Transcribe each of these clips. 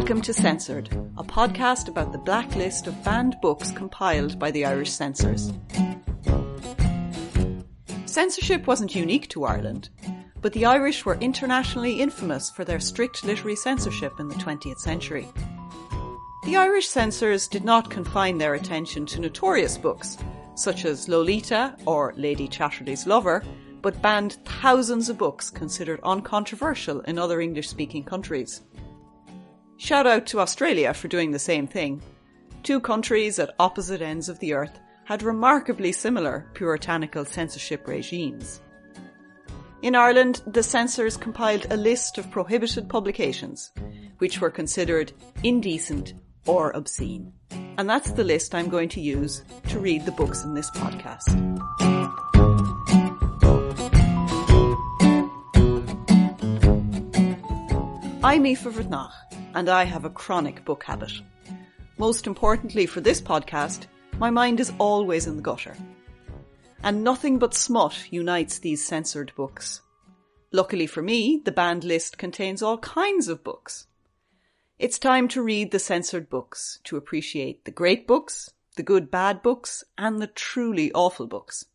Welcome to Censored, a podcast about the blacklist of banned books compiled by the Irish censors. Censorship wasn't unique to Ireland, but the Irish were internationally infamous for their strict literary censorship in the 20th century. The Irish censors did not confine their attention to notorious books, such as Lolita or Lady Chatterley's Lover, but banned thousands of books considered uncontroversial in other English-speaking countries. Shout out to Australia for doing the same thing. Two countries at opposite ends of the earth had remarkably similar puritanical censorship regimes. In Ireland, the censors compiled a list of prohibited publications, which were considered indecent or obscene. And that's the list I'm going to use to read the books in this podcast. I'm Aoife Vritnach, and I have a chronic book habit. Most importantly for this podcast, my mind is always in the gutter. And nothing but smut unites these censored books. Luckily for me, the banned list contains all kinds of books. It's time to read the censored books, to appreciate the great books, the good bad books, and the truly awful books.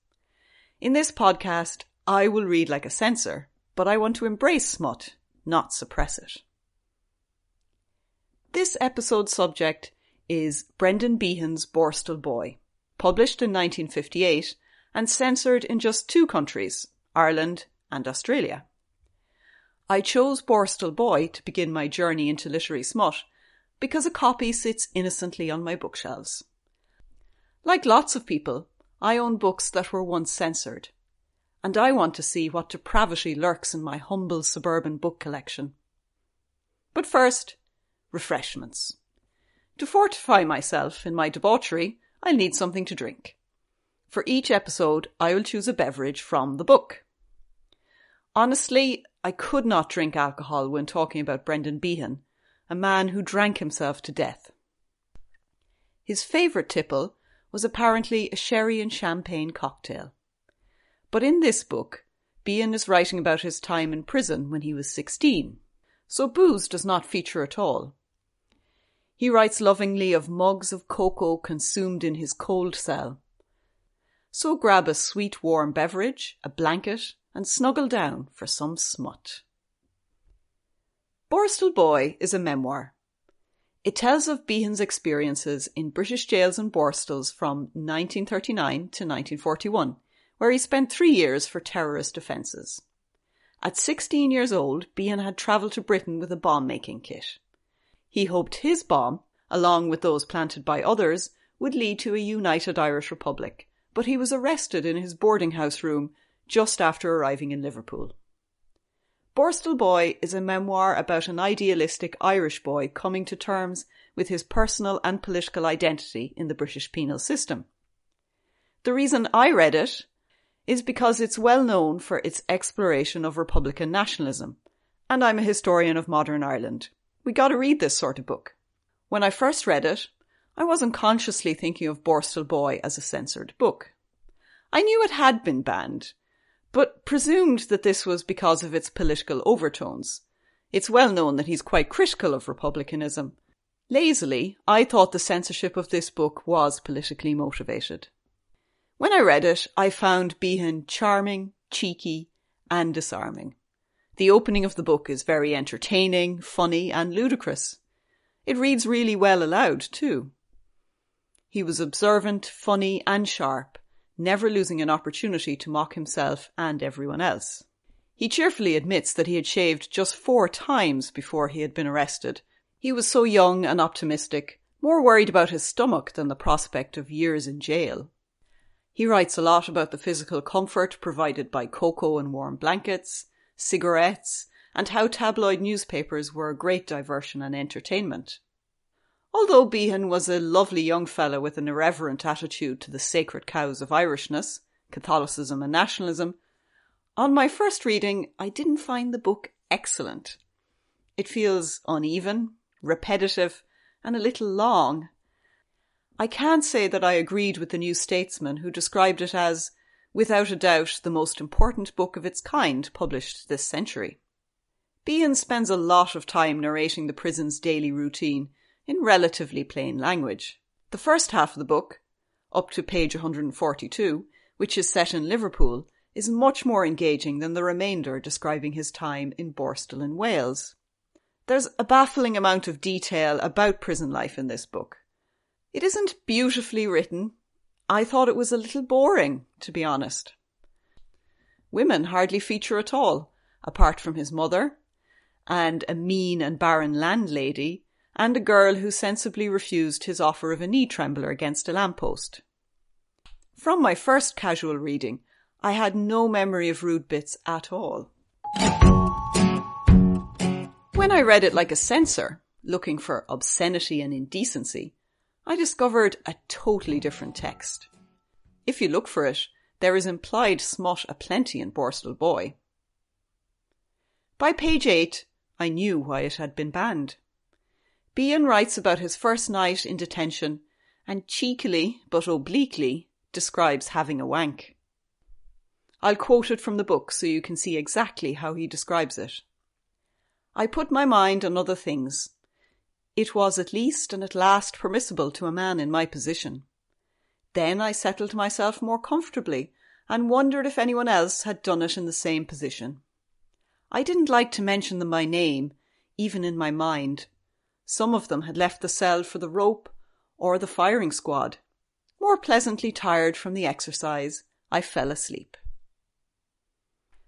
In this podcast, I will read like a censor, but I want to embrace smut, not suppress it. This episode's subject is Brendan Behan's Borstal Boy, published in 1958 and censored in just two countries, Ireland and Australia. I chose Borstal Boy to begin my journey into literary smut because a copy sits innocently on my bookshelves. Like lots of people, I own books that were once censored, and I want to see what depravity lurks in my humble suburban book collection. But first, refreshments. To fortify myself in my debauchery, I'll need something to drink. For each episode, I will choose a beverage from the book. Honestly, I could not drink alcohol when talking about Brendan Behan, a man who drank himself to death. His favourite tipple was apparently a sherry and champagne cocktail. But in this book, Behan is writing about his time in prison when he was 16, so booze does not feature at all. He writes lovingly of mugs of cocoa consumed in his cold cell. So grab a sweet warm beverage, a blanket, and snuggle down for some smut. Borstal Boy is a memoir. It tells of Behan's experiences in British jails and Borstals from 1939 to 1941, where he spent 3 years for terrorist offences. At 16 years old, Behan had travelled to Britain with a bomb-making kit. He hoped his bomb, along with those planted by others, would lead to a united Irish Republic, but he was arrested in his boarding house room just after arriving in Liverpool. Borstal Boy is a memoir about an idealistic Irish boy coming to terms with his personal and political identity in the British penal system. The reason I read it is because it's well known for its exploration of Republican nationalism, and I'm a historian of modern Ireland. We gotta read this sort of book. When I first read it, I wasn't consciously thinking of Borstal Boy as a censored book. I knew it had been banned, but presumed that this was because of its political overtones. It's well known that he's quite critical of republicanism. Lazily, I thought the censorship of this book was politically motivated. When I read it, I found Behan charming, cheeky, and disarming. The opening of the book is very entertaining, funny, and ludicrous. It reads really well aloud, too. He was observant, funny, and sharp, never losing an opportunity to mock himself and everyone else. He cheerfully admits that he had shaved just 4 times before he had been arrested. He was so young and optimistic, more worried about his stomach than the prospect of years in jail. He writes a lot about the physical comfort provided by cocoa and warm blankets, cigarettes, and how tabloid newspapers were a great diversion and entertainment. Although Behan was a lovely young fellow with an irreverent attitude to the sacred cows of Irishness, Catholicism and nationalism, on my first reading I didn't find the book excellent. It feels uneven, repetitive, and a little long. I can't say that I agreed with the New Statesman who described it as, without a doubt, the most important book of its kind published this century. Behan spends a lot of time narrating the prison's daily routine in relatively plain language. The first half of the book, up to page 142, which is set in Liverpool, is much more engaging than the remainder describing his time in Borstal in Wales. There's a baffling amount of detail about prison life in this book. It isn't beautifully written. I thought it was a little boring, to be honest. Women hardly feature at all, apart from his mother, and a mean and barren landlady, and a girl who sensibly refused his offer of a knee trembler against a lamppost. From my first casual reading, I had no memory of rude bits at all. When I read it like a censor, looking for obscenity and indecency, I discovered a totally different text. If you look for it, there is implied smut aplenty in Borstal Boy. By page 8, I knew why it had been banned. Behan writes about his first night in detention and cheekily, but obliquely, describes having a wank. I'll quote it from the book so you can see exactly how he describes it. I put my mind on other things. It was at least and at last permissible to a man in my position. Then I settled myself more comfortably and wondered if anyone else had done it in the same position. I didn't like to mention them by name, even in my mind. Some of them had left the cell for the rope or the firing squad. More pleasantly tired from the exercise, I fell asleep.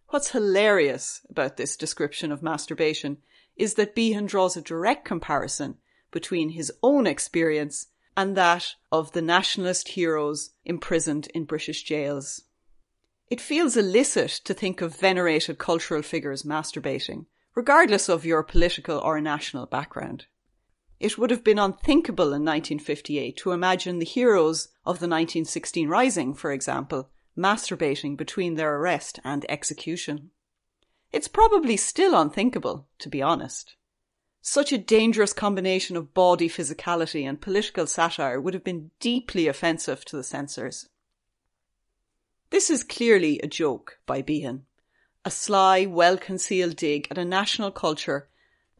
What's hilarious about this description of masturbation is that Behan draws a direct comparison between his own experience and that of the nationalist heroes imprisoned in British jails. It feels illicit to think of venerated cultural figures masturbating, regardless of your political or national background. It would have been unthinkable in 1958 to imagine the heroes of the 1916 Rising, for example, masturbating between their arrest and execution. It's probably still unthinkable, to be honest. Such a dangerous combination of bawdy physicality and political satire would have been deeply offensive to the censors. This is clearly a joke by Behan, a sly, well-concealed dig at a national culture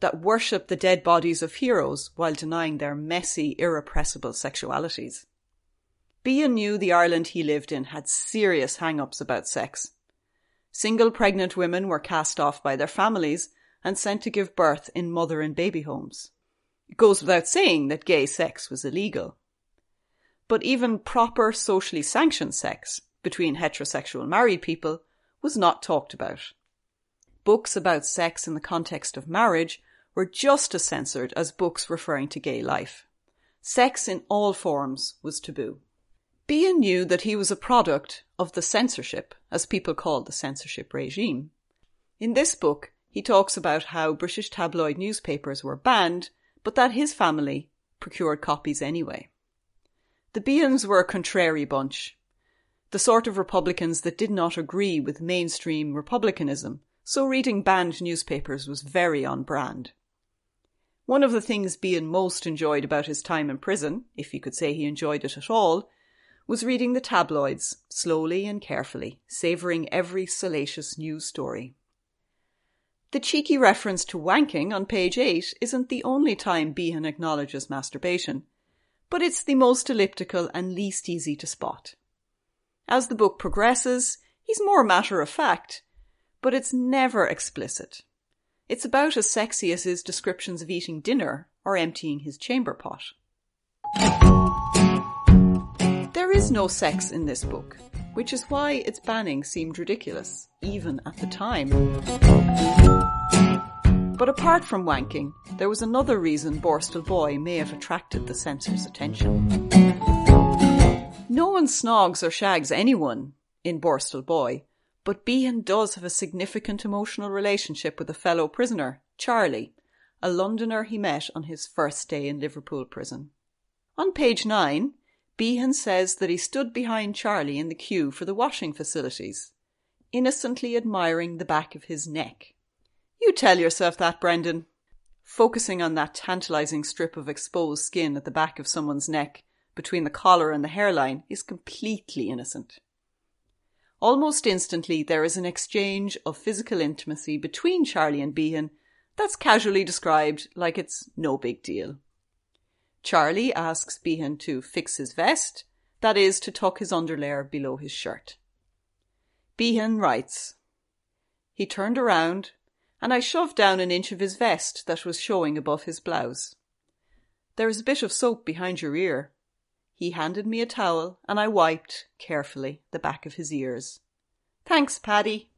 that worship the dead bodies of heroes while denying their messy, irrepressible sexualities. Behan knew the Ireland he lived in had serious hang-ups about sex. Single pregnant women were cast off by their families and sent to give birth in mother and baby homes. It goes without saying that gay sex was illegal. But even proper socially sanctioned sex between heterosexual married people was not talked about. Books about sex in the context of marriage were just as censored as books referring to gay life. Sex in all forms was taboo. Behan knew that he was a product of the censorship, as people called the censorship regime. In this book, he talks about how British tabloid newspapers were banned, but that his family procured copies anyway. The Behans were a contrary bunch, the sort of Republicans that did not agree with mainstream republicanism, so reading banned newspapers was very on brand. One of the things Behan most enjoyed about his time in prison, if you could say he enjoyed it at all, was reading the tabloids, slowly and carefully, savouring every salacious news story. The cheeky reference to wanking on page 8 isn't the only time Behan acknowledges masturbation, but it's the most elliptical and least easy to spot. As the book progresses, he's more matter-of-fact, but it's never explicit. It's about as sexy as his descriptions of eating dinner or emptying his chamber pot. There is no sex in this book, which is why its banning seemed ridiculous, even at the time. But apart from wanking, there was another reason Borstal Boy may have attracted the censor's attention. No one snogs or shags anyone in Borstal Boy, but Behan does have a significant emotional relationship with a fellow prisoner, Charlie, a Londoner he met on his first day in Liverpool prison. On page 9, Behan says that he stood behind Charlie in the queue for the washing facilities, innocently admiring the back of his neck. You tell yourself that, Brendan. Focusing on that tantalising strip of exposed skin at the back of someone's neck, between the collar and the hairline, is completely innocent. Almost instantly there is an exchange of physical intimacy between Charlie and Behan, that's casually described like it's no big deal. Charlie asks Behan to fix his vest, that is, to tuck his underlayer below his shirt. Behan writes, "He turned around, and I shoved down an inch of his vest that was showing above his blouse. There is a bit of soap behind your ear." He handed me a towel, and I wiped, carefully, the back of his ears. "Thanks, Paddy."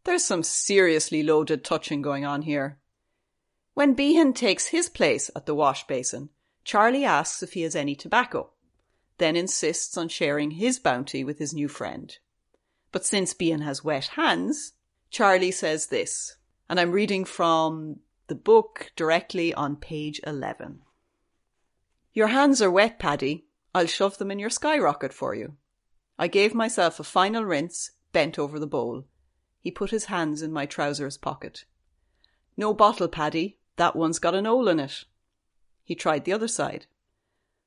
There's some seriously loaded touching going on here. When Behan takes his place at the wash basin, Charlie asks if he has any tobacco, then insists on sharing his bounty with his new friend. But since Behan has wet hands, Charlie says this, and I'm reading from the book directly on page 11. "Your hands are wet, Paddy. I'll shove them in your skyrocket for you." I gave myself a final rinse, bent over the bowl. He put his hands in my trousers pocket. "No bottle, Paddy. That one's got an hole in it." He tried the other side.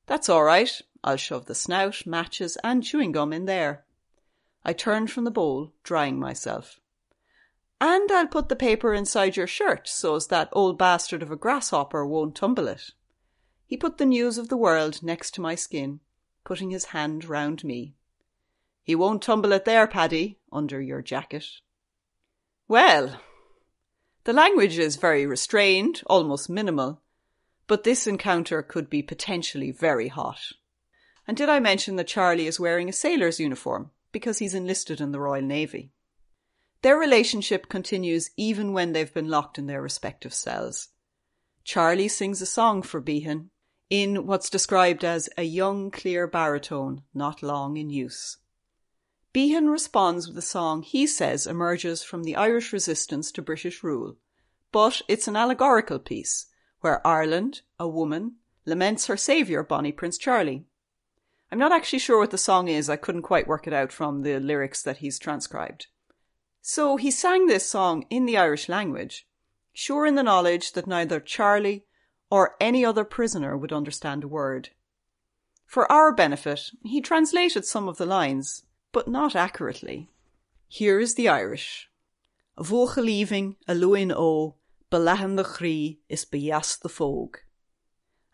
"That's all right. I'll shove the snout, matches and chewing gum in there." I turned from the bowl, drying myself. "And I'll put the paper inside your shirt so's that old bastard of a grasshopper won't tumble it." He put the news of the world next to my skin, putting his hand round me. "He won't tumble it there, Paddy, under your jacket." Well, the language is very restrained, almost minimal, but this encounter could be potentially very hot. And did I mention that Charlie is wearing a sailor's uniform because he's enlisted in the Royal Navy? Their relationship continues even when they've been locked in their respective cells. Charlie sings a song for Behan in what's described as a young, clear baritone not long in use. Behan responds with a song he says emerges from the Irish resistance to British rule, but it's an allegorical piece where Ireland, a woman, laments her saviour, Bonnie Prince Charlie. I'm not actually sure what the song is, I couldn't quite work it out from the lyrics that he's transcribed. So he sang this song in the Irish language, sure in the knowledge that neither Charlie or any other prisoner would understand a word. For our benefit, he translated some of the lines, but not accurately. Here is the Irish. "Vogeleving a luin o, belahan the chrí is bejas the fog."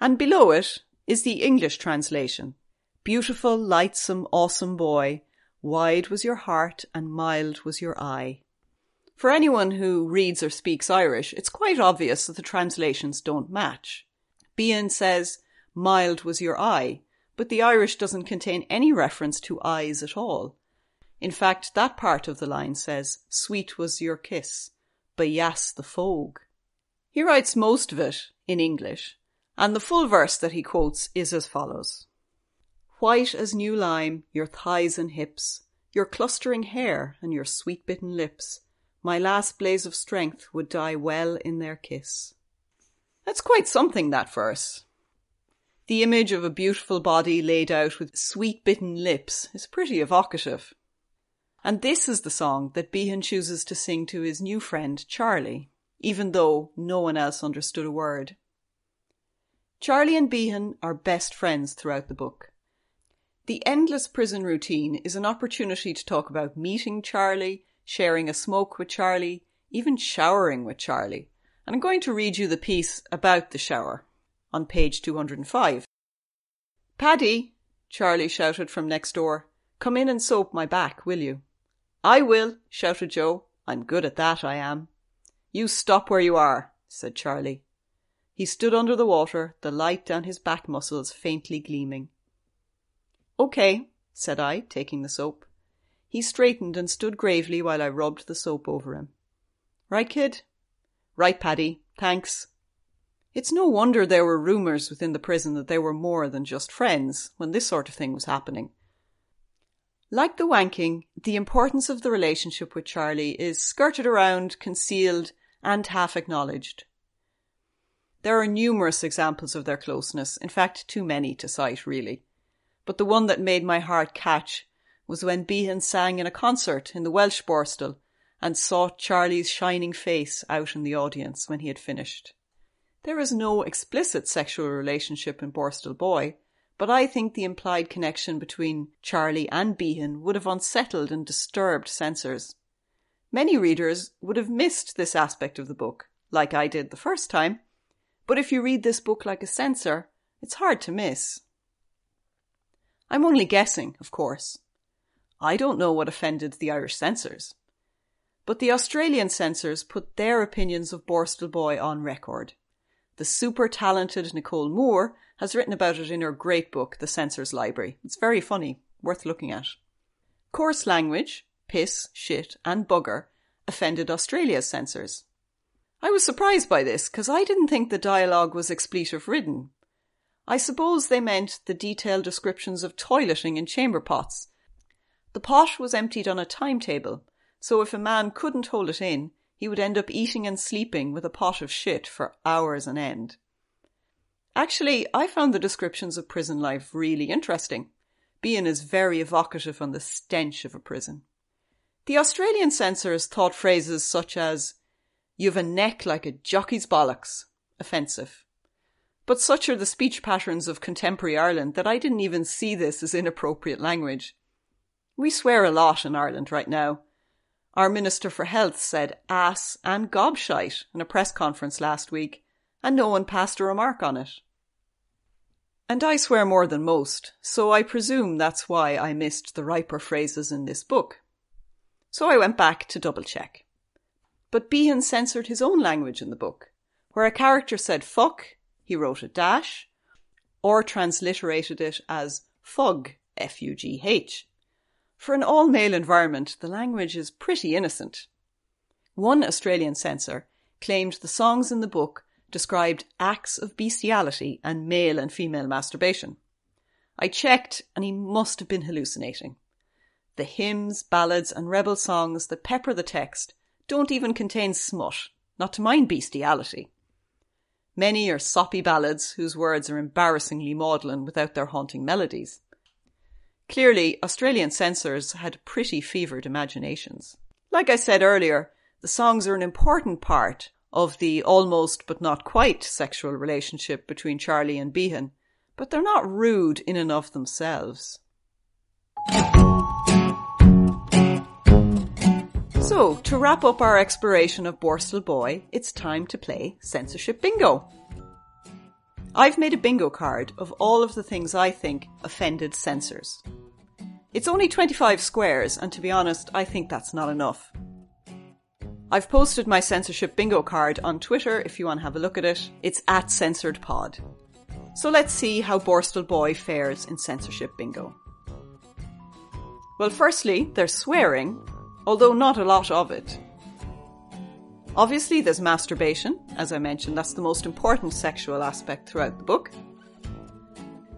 And below it is the English translation. "Beautiful, lightsome, awesome boy, wide was your heart and mild was your eye." For anyone who reads or speaks Irish, it's quite obvious that the translations don't match. Behan says, "mild was your eye," but the Irish doesn't contain any reference to eyes at all. In fact, that part of the line says, "sweet was your kiss, bejas the fog." He writes most of it in English, and the full verse that he quotes is as follows. "White as new lime, your thighs and hips, your clustering hair and your sweet-bitten lips, my last blaze of strength would die well in their kiss." That's quite something, that verse. The image of a beautiful body laid out with sweet-bitten lips is pretty evocative. And this is the song that Behan chooses to sing to his new friend, Charlie, even though no one else understood a word. Charlie and Behan are best friends throughout the book. The endless prison routine is an opportunity to talk about meeting Charlie, sharing a smoke with Charlie, even showering with Charlie. And I'm going to read you the piece about the shower on page 205. "Paddy," Charlie shouted from next door, "come in and soap my back, will you?" "I will," shouted Joe. "I'm good at that, I am." "You stop where you are," said Charlie. He stood under the water, the light down his back muscles faintly gleaming. "Okay," said I, taking the soap. He straightened and stood gravely while I rubbed the soap over him. "Right, kid?" "Right, Paddy. Thanks." It's no wonder there were rumours within the prison that they were more than just friends when this sort of thing was happening. Like the wanking, the importance of the relationship with Charlie is skirted around, concealed, and half acknowledged. There are numerous examples of their closeness, in fact too many to cite really. But the one that made my heart catch was when Behan sang in a concert in the Welsh Borstal and saw Charlie's shining face out in the audience when he had finished. There is no explicit sexual relationship in Borstal Boy, but I think the implied connection between Charlie and Behan would have unsettled and disturbed censors. Many readers would have missed this aspect of the book, like I did the first time, but if you read this book like a censor, it's hard to miss. I'm only guessing, of course. I don't know what offended the Irish censors. But the Australian censors put their opinions of Borstal Boy on record. The super talented Nicole Moore has written about it in her great book, The Censor's Library. It's very funny, worth looking at. Coarse language, piss, shit and bugger offended Australia's censors. I was surprised by this because I didn't think the dialogue was expletive-ridden. I suppose they meant the detailed descriptions of toileting in chamber pots. The pot was emptied on a timetable, so if a man couldn't hold it in, he would end up eating and sleeping with a pot of shit for hours on end. Actually, I found the descriptions of prison life really interesting. Behan is very evocative on the stench of a prison. The Australian censors thought phrases such as, "You've a neck like a jockey's bollocks," offensive. But such are the speech patterns of contemporary Ireland that I didn't even see this as inappropriate language. We swear a lot in Ireland right now. Our Minister for Health said ass and gobshite in a press conference last week, and no one passed a remark on it. And I swear more than most, so I presume that's why I missed the riper phrases in this book. So I went back to double check. But Behan censored his own language in the book. Where a character said fuck, he wrote a dash, or transliterated it as fug, F-U-G-H. For an all-male environment, the language is pretty innocent. One Australian censor claimed the songs in the book described acts of bestiality and male and female masturbation. I checked, and he must have been hallucinating. The hymns, ballads and rebel songs that pepper the text don't even contain smut, not to mind bestiality. Many are soppy ballads whose words are embarrassingly maudlin without their haunting melodies. Clearly, Australian censors had pretty fevered imaginations. Like I said earlier, the songs are an important part of the almost but not quite sexual relationship between Charlie and Behan, but they're not rude in and of themselves. So, to wrap up our exploration of Borstal Boy, it's time to play Censorship Bingo. I've made a bingo card of all of the things I think offended censors. It's only 25 squares, and to be honest, I think that's not enough. I've posted my Censorship Bingo card on Twitter if you want to have a look at it. It's @CensoredPod. So let's see how Borstal Boy fares in Censorship Bingo. Well, firstly, there's swearing, although not a lot of it. Obviously, there's masturbation. As I mentioned, that's the most important sexual aspect throughout the book.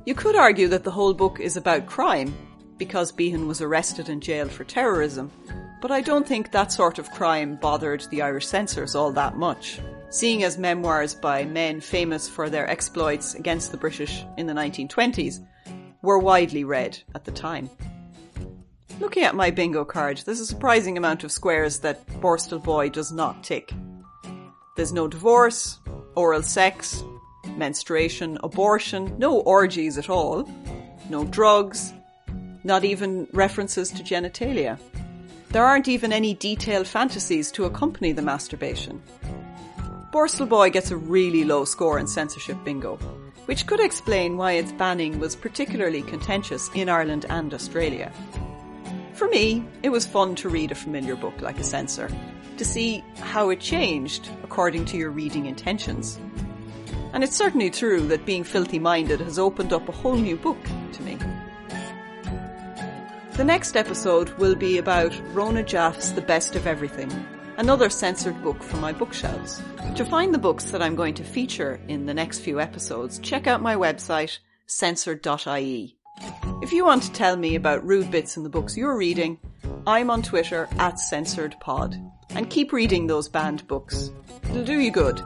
You could argue that the whole book is about crime, because Behan was arrested and jailed for terrorism, but I don't think that sort of crime bothered the Irish censors all that much, seeing as memoirs by men famous for their exploits against the British in the 1920s were widely read at the time. Looking at my bingo card, there's a surprising amount of squares that Borstal Boy does not tick. There's no divorce, oral sex, menstruation, abortion, no orgies at all, no drugs, not even references to genitalia. There aren't even any detailed fantasies to accompany the masturbation. Borstal Boy gets a really low score in Censorship Bingo, which could explain why its banning was particularly contentious in Ireland and Australia. For me, it was fun to read a familiar book like a censor, to see how it changed according to your reading intentions. And it's certainly true that being filthy-minded has opened up a whole new book to me. The next episode will be about Rona Jaff's The Best of Everything, another censored book from my bookshelves. To find the books that I'm going to feature in the next few episodes, check out my website, censored.ie. If you want to tell me about rude bits in the books you're reading, I'm on Twitter @CensoredPod. And keep reading those banned books. It'll do you good.